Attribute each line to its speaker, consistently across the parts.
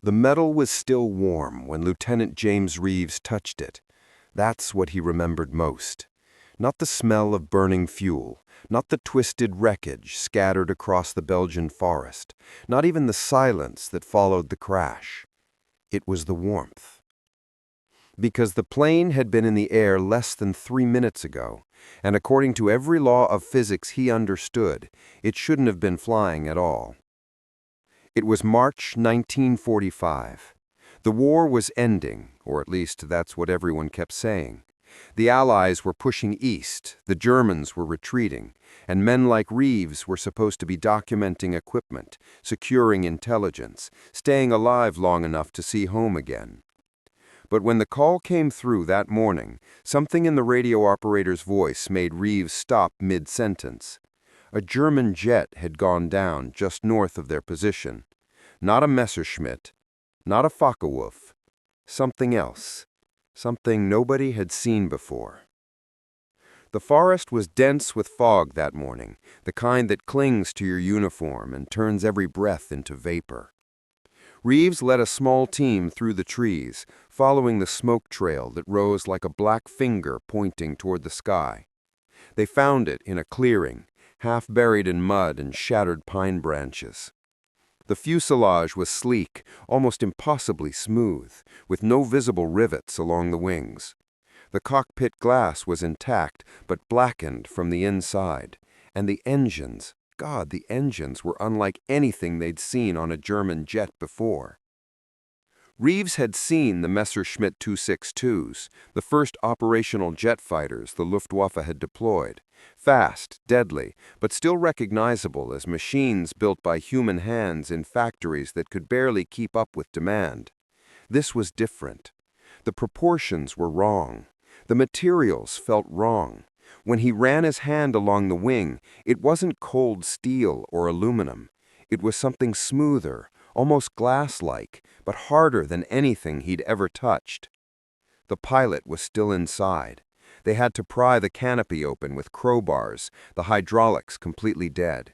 Speaker 1: The metal was still warm when Lieutenant James Reeves touched it. That's what he remembered most. Not the smell of burning fuel, not the twisted wreckage scattered across the Belgian forest, not even the silence that followed the crash. It was the warmth. Because the plane had been in the air less than 3 minutes ago, and according to every law of physics he understood, it shouldn't have been flying at all. It was March 1945. The war was ending, or at least that's what everyone kept saying. The Allies were pushing east, the Germans were retreating, and men like Reeves were supposed to be documenting equipment, securing intelligence, staying alive long enough to see home again. But when the call came through that morning, something in the radio operator's voice made Reeves stop mid-sentence. A German jet had gone down just north of their position. Not a Messerschmitt, not a Focke-Wulf, something else, something nobody had seen before. The forest was dense with fog that morning, the kind that clings to your uniform and turns every breath into vapor. Reeves led a small team through the trees, following the smoke trail that rose like a black finger pointing toward the sky. They found it in a clearing, half buried in mud and shattered pine branches. The fuselage was sleek, almost impossibly smooth, with no visible rivets along the wings. The cockpit glass was intact, but blackened from the inside, and the engines, God, the engines were unlike anything they'd seen on a German jet before. Reeves had seen the Messerschmitt 262s, the first operational jet fighters the Luftwaffe had deployed. Fast, deadly, but still recognizable as machines built by human hands in factories that could barely keep up with demand. This was different. The proportions were wrong. The materials felt wrong. When he ran his hand along the wing, it wasn't cold steel or aluminum. It was something smoother, almost glass-like, but harder than anything he'd ever touched. The pilot was still inside. They had to pry the canopy open with crowbars, the hydraulics completely dead.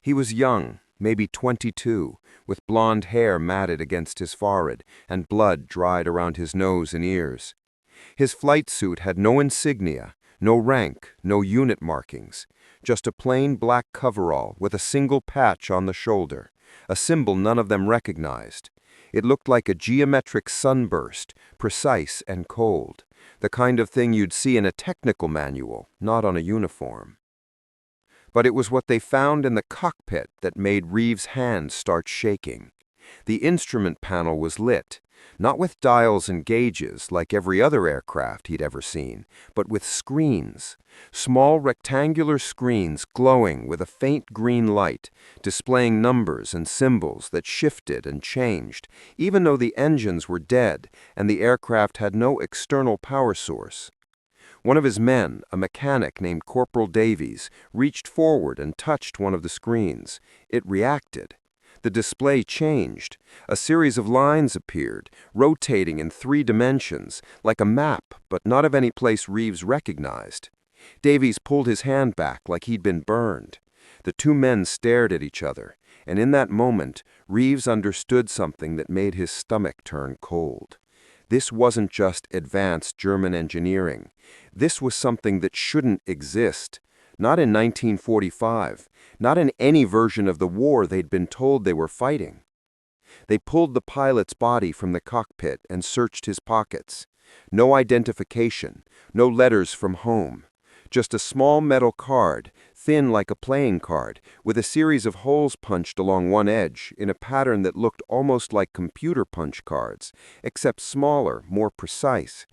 Speaker 1: He was young, maybe 22, with blonde hair matted against his forehead and blood dried around his nose and ears. His flight suit had no insignia, no rank, no unit markings, just a plain black coverall with a single patch on the shoulder, a symbol none of them recognized. It looked like a geometric sunburst, precise and cold, the kind of thing you'd see in a technical manual, not on a uniform. But it was what they found in the cockpit that made Reeves' hands start shaking. The instrument panel was lit, not with dials and gauges like every other aircraft he'd ever seen, but with screens, small rectangular screens glowing with a faint green light, displaying numbers and symbols that shifted and changed, even though the engines were dead and the aircraft had no external power source. One of his men, a mechanic named Corporal Davies, reached forward and touched one of the screens. It reacted. The display changed. A series of lines appeared, rotating in 3 dimensions, like a map, but not of any place Reeves recognized. Davies pulled his hand back like he'd been burned. The 2 men stared at each other, and in that moment, Reeves understood something that made his stomach turn cold. This wasn't just advanced German engineering. This was something that shouldn't exist. Not in 1945, not in any version of the war they'd been told they were fighting. They pulled the pilot's body from the cockpit and searched his pockets. No identification, no letters from home. Just a small metal card, thin like a playing card, with a series of holes punched along one edge in a pattern that looked almost like computer punch cards, except smaller, more precise.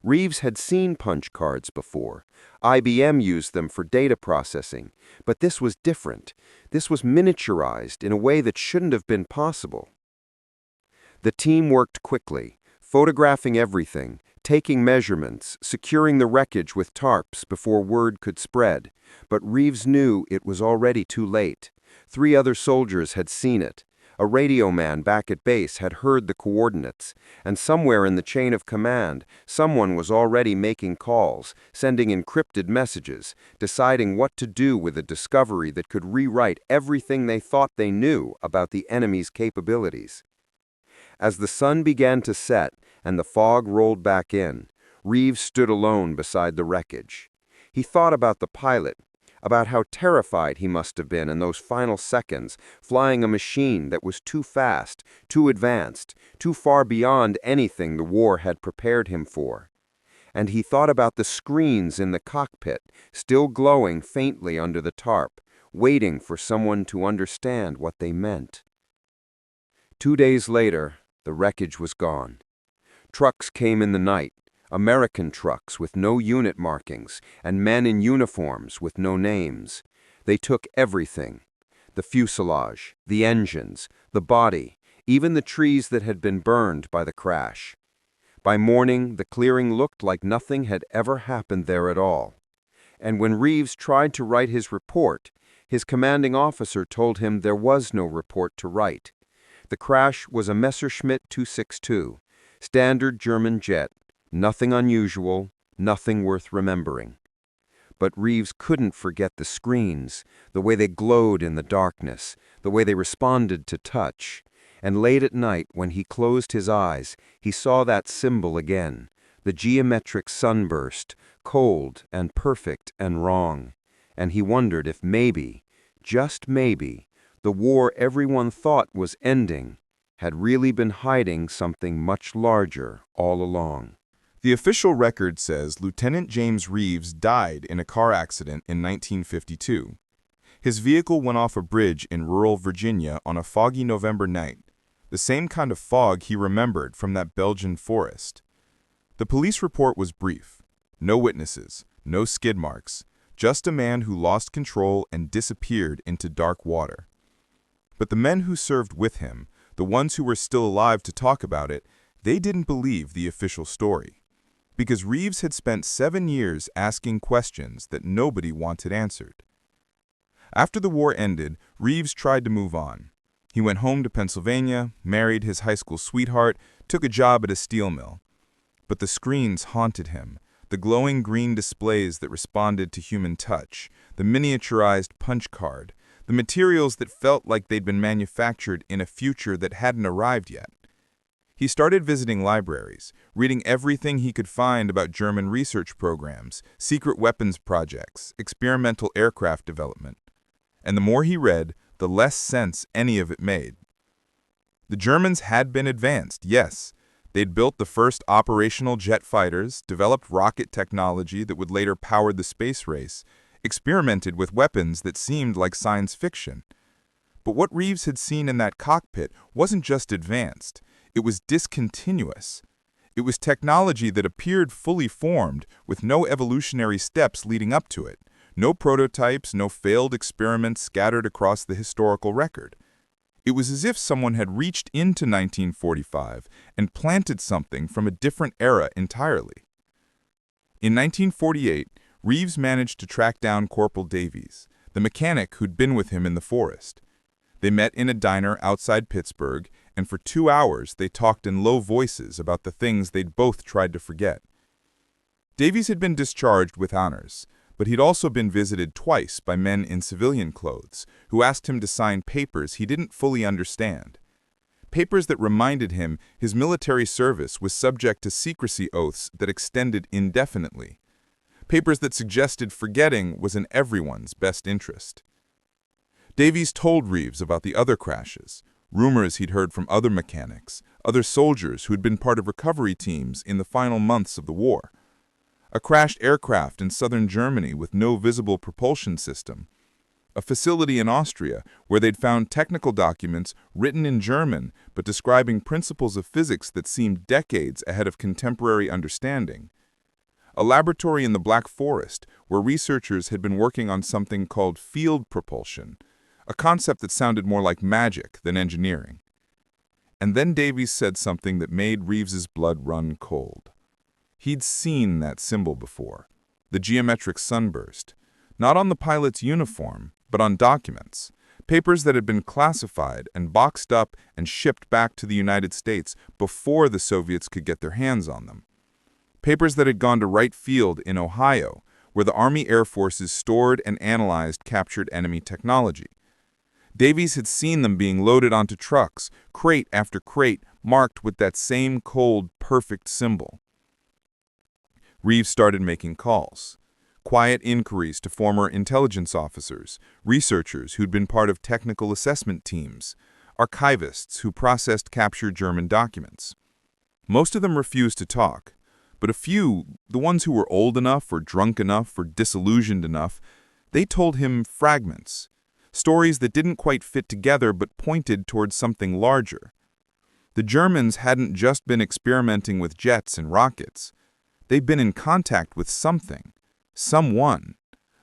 Speaker 1: Reeves had seen punch cards before. IBM used them for data processing, but this was different. This was miniaturized in a way that shouldn't have been possible. The team worked quickly, photographing everything, taking measurements, securing the wreckage with tarps before word could spread. But Reeves knew it was already too late. 3 other soldiers had seen it. A radio man back at base had heard the coordinates, and somewhere in the chain of command, someone was already making calls, sending encrypted messages, deciding what to do with a discovery that could rewrite everything they thought they knew about the enemy's capabilities. As the sun began to set and the fog rolled back in, Reeves stood alone beside the wreckage. He thought about the pilot, about how terrified he must have been in those final seconds, flying a machine that was too fast, too advanced, too far beyond anything the war had prepared him for. And he thought about the screens in the cockpit, still glowing faintly under the tarp, waiting for someone to understand what they meant. 2 days later, the wreckage was gone. Trucks came in the night, American trucks with no unit markings, and men in uniforms with no names. They took everything: the fuselage, the engines, the body, even the trees that had been burned by the crash. By morning, the clearing looked like nothing had ever happened there at all. And when Reeves tried to write his report, his commanding officer told him there was no report to write. The crash was a Messerschmitt 262, standard German jet, nothing unusual, nothing worth remembering. But Reeves couldn't forget the screens, the way they glowed in the darkness, the way they responded to touch. And late at night, when he closed his eyes, he saw that symbol again, the geometric sunburst, cold and perfect and wrong. And he wondered if maybe, just maybe, the war everyone thought was ending had really been hiding something much larger all along.
Speaker 2: The official record says Lieutenant James Reeves died in a car accident in 1952. His vehicle went off a bridge in rural Virginia on a foggy November night, the same kind of fog he remembered from that Belgian forest. The police report was brief. No witnesses, no skid marks, just a man who lost control and disappeared into dark water. But the men who served with him, the ones who were still alive to talk about it, they didn't believe the official story. Because Reeves had spent 7 years asking questions that nobody wanted answered. After the war ended, Reeves tried to move on. He went home to Pennsylvania, married his high school sweetheart, took a job at a steel mill. But the screens haunted him, the glowing green displays that responded to human touch, the miniaturized punch card, the materials that felt like they'd been manufactured in a future that hadn't arrived yet. He started visiting libraries, reading everything he could find about German research programs, secret weapons projects, experimental aircraft development. And the more he read, the less sense any of it made. The Germans had been advanced, yes. They'd built the first operational jet fighters, developed rocket technology that would later power the space race, experimented with weapons that seemed like science fiction. But what Reeves had seen in that cockpit wasn't just advanced. It was discontinuous. It was technology that appeared fully formed, with no evolutionary steps leading up to it, no prototypes, no failed experiments scattered across the historical record. It was as if someone had reached into 1945 and planted something from a different era entirely. In 1948, Reeves managed to track down Corporal Davies, the mechanic who'd been with him in the forest. They met in a diner outside Pittsburgh, and for 2 hours they talked in low voices about the things they'd both tried to forget. Davies had been discharged with honors, but he'd also been visited twice by men in civilian clothes who asked him to sign papers he didn't fully understand. Papers that reminded him his military service was subject to secrecy oaths that extended indefinitely. Papers that suggested forgetting was in everyone's best interest. Davies told Reeves about the other crashes, rumors he'd heard from other mechanics, other soldiers who'd been part of recovery teams in the final months of the war. A crashed aircraft in southern Germany with no visible propulsion system. A facility in Austria where they'd found technical documents written in German but describing principles of physics that seemed decades ahead of contemporary understanding. A laboratory in the Black Forest where researchers had been working on something called field propulsion, a concept that sounded more like magic than engineering. And then Davies said something that made Reeves's blood run cold. He'd seen that symbol before, the geometric sunburst, not on the pilot's uniform, but on documents, papers that had been classified and boxed up and shipped back to the United States before the Soviets could get their hands on them. Papers that had gone to Wright Field in Ohio, where the Army Air Forces stored and analyzed captured enemy technology. Davies had seen them being loaded onto trucks, crate after crate, marked with that same cold, perfect symbol. Reeves started making calls. Quiet inquiries to former intelligence officers, researchers who'd been part of technical assessment teams, archivists who processed captured German documents. Most of them refused to talk, but a few, the ones who were old enough or drunk enough or disillusioned enough, they told him fragments, stories that didn't quite fit together but pointed towards something larger. The Germans hadn't just been experimenting with jets and rockets. They'd been in contact with something, someone,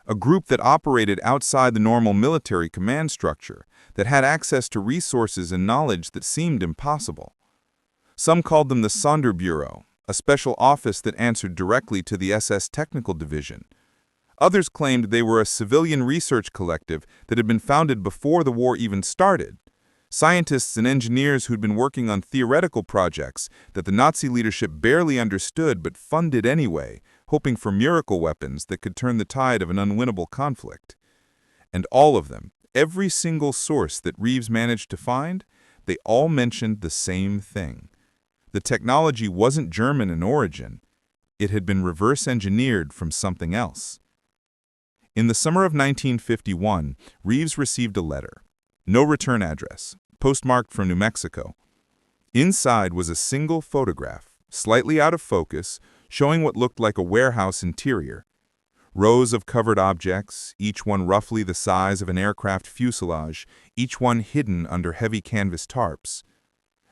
Speaker 2: a group that operated outside the normal military command structure, that had access to resources and knowledge that seemed impossible. Some called them the Sonderbüro, a special office that answered directly to the SS Technical Division. Others claimed they were a civilian research collective that had been founded before the war even started. Scientists and engineers who'd been working on theoretical projects that the Nazi leadership barely understood but funded anyway, hoping for miracle weapons that could turn the tide of an unwinnable conflict. And all of them, every single source that Reeves managed to find, they all mentioned the same thing. The technology wasn't German in origin. It had been reverse-engineered from something else. In the summer of 1951, Reeves received a letter. No return address, postmarked from New Mexico. Inside was a single photograph, slightly out of focus, showing what looked like a warehouse interior. Rows of covered objects, each one roughly the size of an aircraft fuselage, each one hidden under heavy canvas tarps.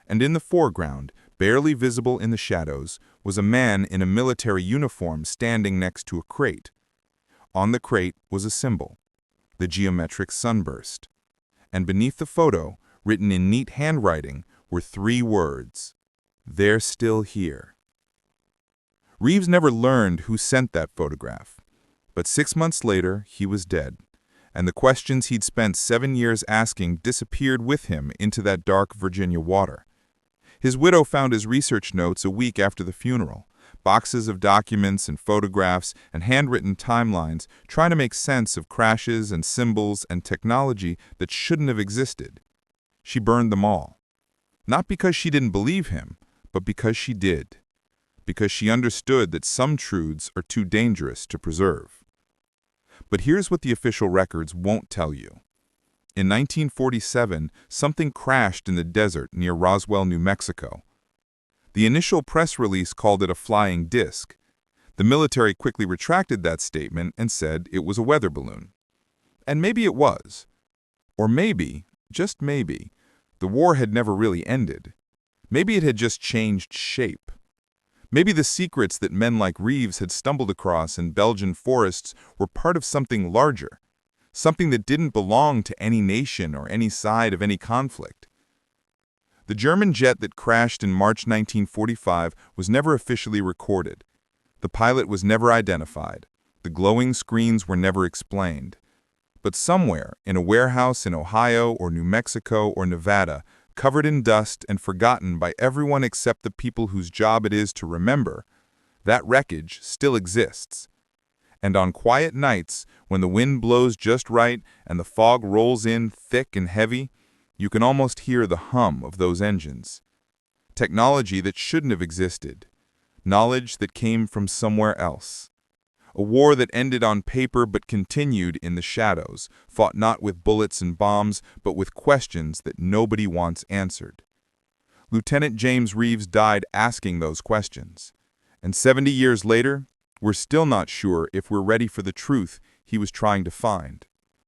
Speaker 2: And in the foreground, barely visible in the shadows, was a man in a military uniform standing next to a crate. On the crate was a symbol, the geometric sunburst. And beneath the photo, written in neat handwriting, were 3 words: "They're still here." Reeves never learned who sent that photograph, but 6 months later, he was dead, and the questions he'd spent 7 years asking disappeared with him into that dark Virginia water. His widow found his research notes a week after the funeral, boxes of documents and photographs and handwritten timelines trying to make sense of crashes and symbols and technology that shouldn't have existed. She burned them all. Not because she didn't believe him, but because she did. Because she understood that some truths are too dangerous to preserve. But here's what the official records won't tell you. In 1947, something crashed in the desert near Roswell, New Mexico. The initial press release called it a flying disc. The military quickly retracted that statement and said it was a weather balloon. And maybe it was. Or maybe, just maybe, the war had never really ended. Maybe it had just changed shape. Maybe the secrets that men like Reeves had stumbled across in Belgian forests were part of something larger, something that didn't belong to any nation or any side of any conflict. The German jet that crashed in March 1945 was never officially recorded. The pilot was never identified. The glowing screens were never explained. But somewhere, in a warehouse in Ohio or New Mexico or Nevada, covered in dust and forgotten by everyone except the people whose job it is to remember, that wreckage still exists. And on quiet nights, when the wind blows just right and the fog rolls in thick and heavy, you can almost hear the hum of those engines. Technology that shouldn't have existed. Knowledge that came from somewhere else. A war that ended on paper but continued in the shadows, fought not with bullets and bombs, but with questions that nobody wants answered. Lieutenant James Reeves died asking those questions. And 70 years later, we're still not sure if we're ready for the truth he was trying to find.